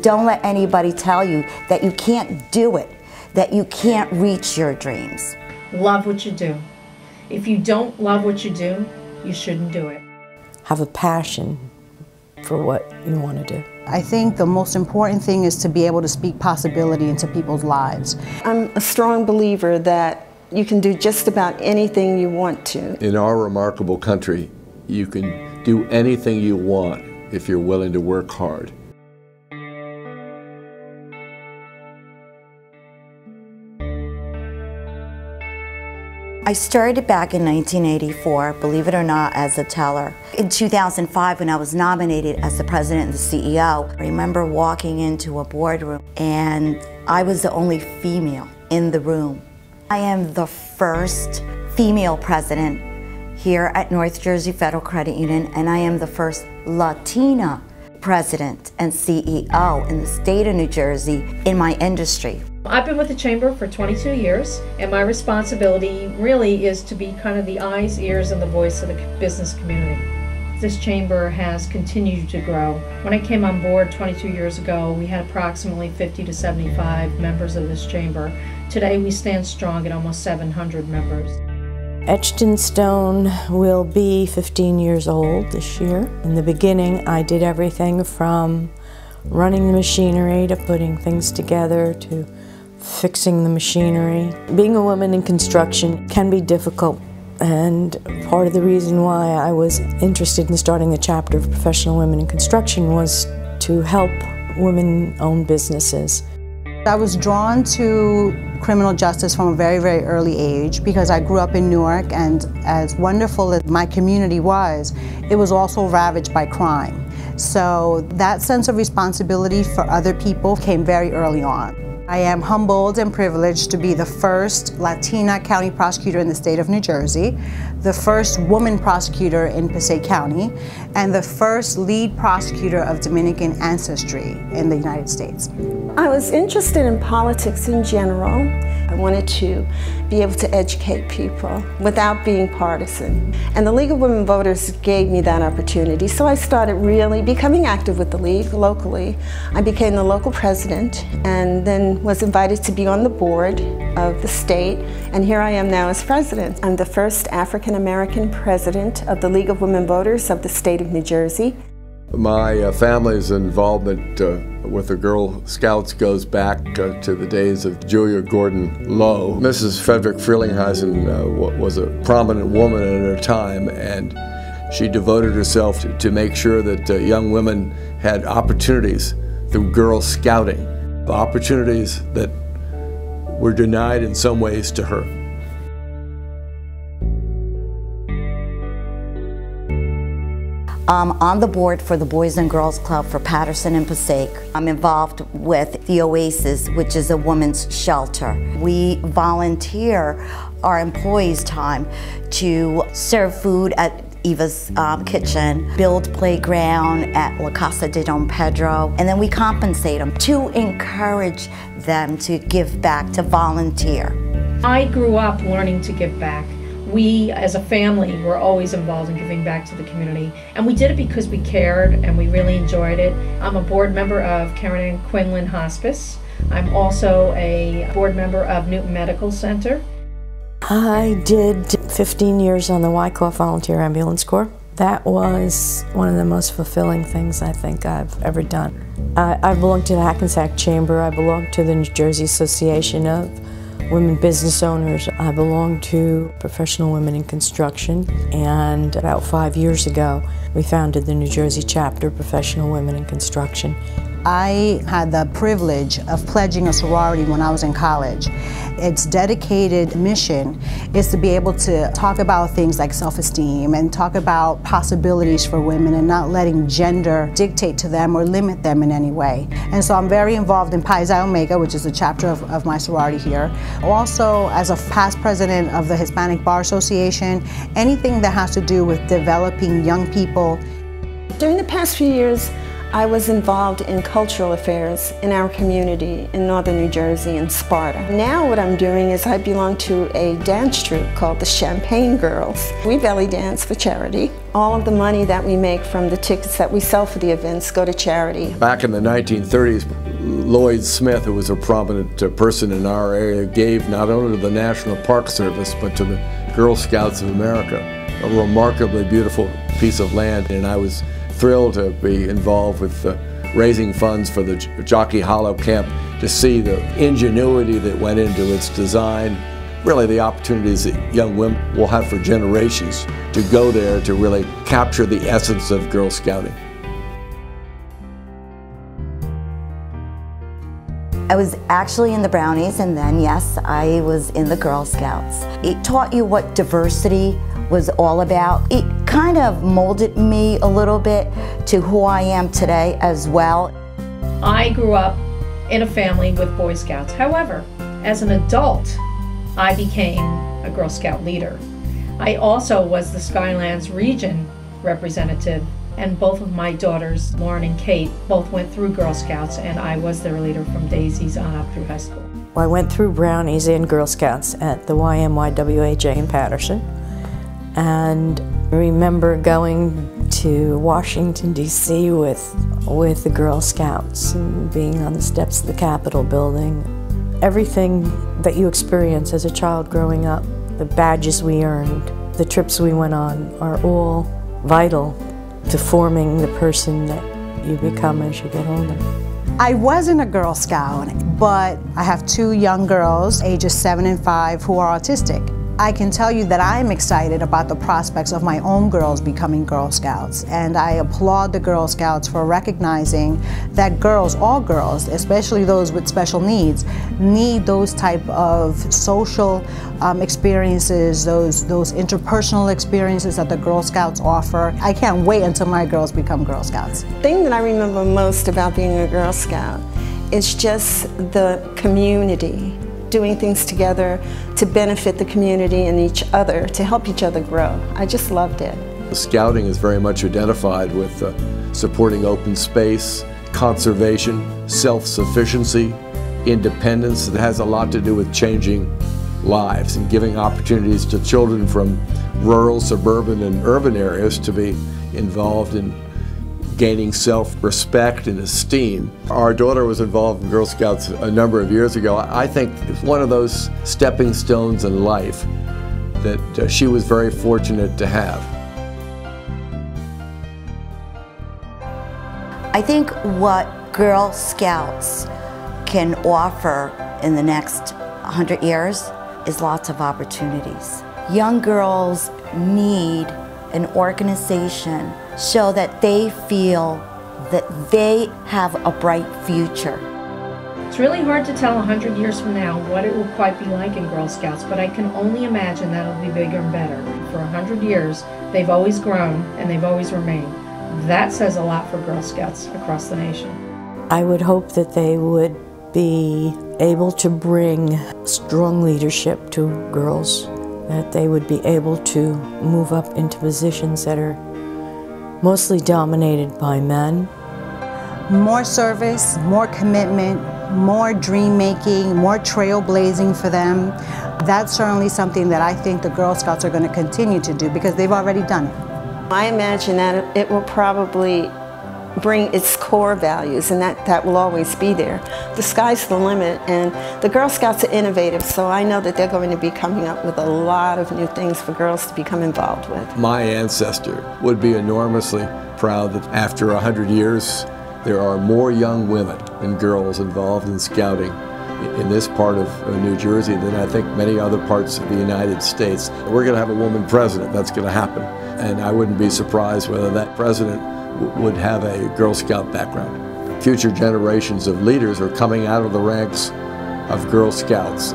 Don't let anybody tell you that you can't do it, that you can't reach your dreams. Love what you do. If you don't love what you do, you shouldn't do it. Have a passion for what you want to do. I think the most important thing is to be able to speak possibility into people's lives. I'm a strong believer that you can do just about anything you want to. In our remarkable country, you can do anything you want if you're willing to work hard. I started back in 1984, believe it or not, as a teller. In 2005, when I was nominated as the president and the CEO, I remember walking into a boardroom and I was the only female in the room. I am the first female president here at North Jersey Federal Credit Union, and I am the first Latina president and CEO in the state of New Jersey in my industry. I've been with the Chamber for 22 years, and my responsibility really is to be kind of the eyes, ears, and the voice of the business community. This Chamber has continued to grow. When I came on board 22 years ago, we had approximately 50 to 75 members of this Chamber. Today we stand strong at almost 700 members. Etched in Stone will be 15 years old this year. In the beginning, I did everything from running the machinery to putting things together to fixing the machinery. Being a woman in construction can be difficult, and part of the reason why I was interested in starting a chapter of Professional Women in Construction was to help women-own businesses. I was drawn to criminal justice from a very, very early age because I grew up in Newark, and as wonderful as my community was, it was also ravaged by crime. So that sense of responsibility for other people came very early on. I am humbled and privileged to be the first Latina county prosecutor in the state of New Jersey, the first woman prosecutor in Passaic County, and the first lead prosecutor of Dominican ancestry in the United States. I was interested in politics in general. I wanted to be able to educate people without being partisan. And the League of Women Voters gave me that opportunity. So I started really becoming active with the League locally. I became the local president and then was invited to be on the board of the state. And here I am now as president. I'm the first African American president of the League of Women Voters of the state of New Jersey. My family's involvement with the Girl Scouts goes back to the days of Julia Gordon Lowe. Mrs. Frederick Frelinghuysen was a prominent woman in her time, and she devoted herself to make sure that young women had opportunities through Girl Scouting, opportunities that were denied in some ways to her. I'm on the board for the Boys and Girls Club for Patterson and Passaic. I'm involved with the Oasis, which is a women's shelter. We volunteer our employees' time to serve food at Eva's Kitchen, build playground at La Casa de Don Pedro, and then we compensate them to encourage them to give back, to volunteer. I grew up learning to give back. We, as a family, were always involved in giving back to the community, and we did it because we cared and we really enjoyed it. I'm a board member of Karen Ann Quinlan Hospice. I'm also a board member of Newton Medical Center. I did 15 years on the Wyckoff Volunteer Ambulance Corps. That was one of the most fulfilling things I think I've ever done. I belong to the Hackensack Chamber. I belong to the New Jersey Association of Women Business Owners. I belong to Professional Women in Construction, and about 5 years ago we founded the New Jersey chapter of Professional Women in Construction. I had the privilege of pledging a sorority when I was in college. Its dedicated mission is to be able to talk about things like self-esteem and talk about possibilities for women and not letting gender dictate to them or limit them in any way. And so I'm very involved in Pi Xi Omega, which is a chapter of my sorority here. Also, as a past president of the Hispanic Bar Association, anything that has to do with developing young people. During the past few years, I was involved in cultural affairs in our community in northern New Jersey and Sparta. Now what I'm doing is I belong to a dance troupe called the Champagne Girls. We belly dance for charity. All of the money that we make from the tickets that we sell for the events go to charity. Back in the 1930s, Lloyd Smith, who was a prominent person in our area, gave not only to the National Park Service but to the Girl Scouts of America a remarkably beautiful piece of land, and I was thrilled to be involved with raising funds for the Jockey Hollow camp, to see the ingenuity that went into its design, really the opportunities that young women will have for generations to go there to really capture the essence of Girl Scouting. I was actually in the Brownies, and then, yes, I was in the Girl Scouts. It taught you what diversity was all about. It kind of molded me a little bit to who I am today as well. I grew up in a family with Boy Scouts. However, as an adult, I became a Girl Scout leader. I also was the Skylands region representative, and both of my daughters, Lauren and Kate, both went through Girl Scouts, and I was their leader from Daisies on up through high school. I went through Brownies and Girl Scouts at the YMYWHA in Patterson, and remember going to Washington, D.C. with the Girl Scouts and being on the steps of the Capitol building. Everything that you experience as a child growing up, the badges we earned, the trips we went on, are all vital to forming the person that you become as you get older. I wasn't a Girl Scout, but I have two young girls, ages 7 and 5, who are autistic. I can tell you that I'm excited about the prospects of my own girls becoming Girl Scouts, and I applaud the Girl Scouts for recognizing that girls, all girls, especially those with special needs, need those type of social experiences, those interpersonal experiences that the Girl Scouts offer. I can't wait until my girls become Girl Scouts. The thing that I remember most about being a Girl Scout is just the community, doing things together to benefit the community and each other, to help each other grow. I just loved it. Scouting is very much identified with supporting open space, conservation, self-sufficiency, independence. It has a lot to do with changing lives and giving opportunities to children from rural, suburban, and urban areas to be involved in gaining self-respect and esteem. Our daughter was involved in Girl Scouts a number of years ago. I think it's one of those stepping stones in life that she was very fortunate to have. I think what Girl Scouts can offer in the next 100 years is lots of opportunities. Young girls need an organization so that they feel that they have a bright future. It's really hard to tell 100 years from now what it will quite be like in Girl Scouts, but I can only imagine that it'll be bigger and better. For 100 years, they've always grown and they've always remained. That says a lot for Girl Scouts across the nation. I would hope that they would be able to bring strong leadership to girls, that they would be able to move up into positions that are mostly dominated by men. More service, more commitment, more dream making, more trailblazing for them. That's certainly something that I think the Girl Scouts are going to continue to do because they've already done it. I imagine that it will probably bring its core values, and that will always be there. The sky's the limit, and the Girl Scouts are innovative, so I know that they're going to be coming up with a lot of new things for girls to become involved with. My ancestor would be enormously proud that after 100 years, there are more young women and girls involved in scouting in this part of New Jersey than I think many other parts of the United States. We're going to have a woman president. That's going to happen. And I wouldn't be surprised whether that president would have a Girl Scout background. Future generations of leaders are coming out of the ranks of Girl Scouts.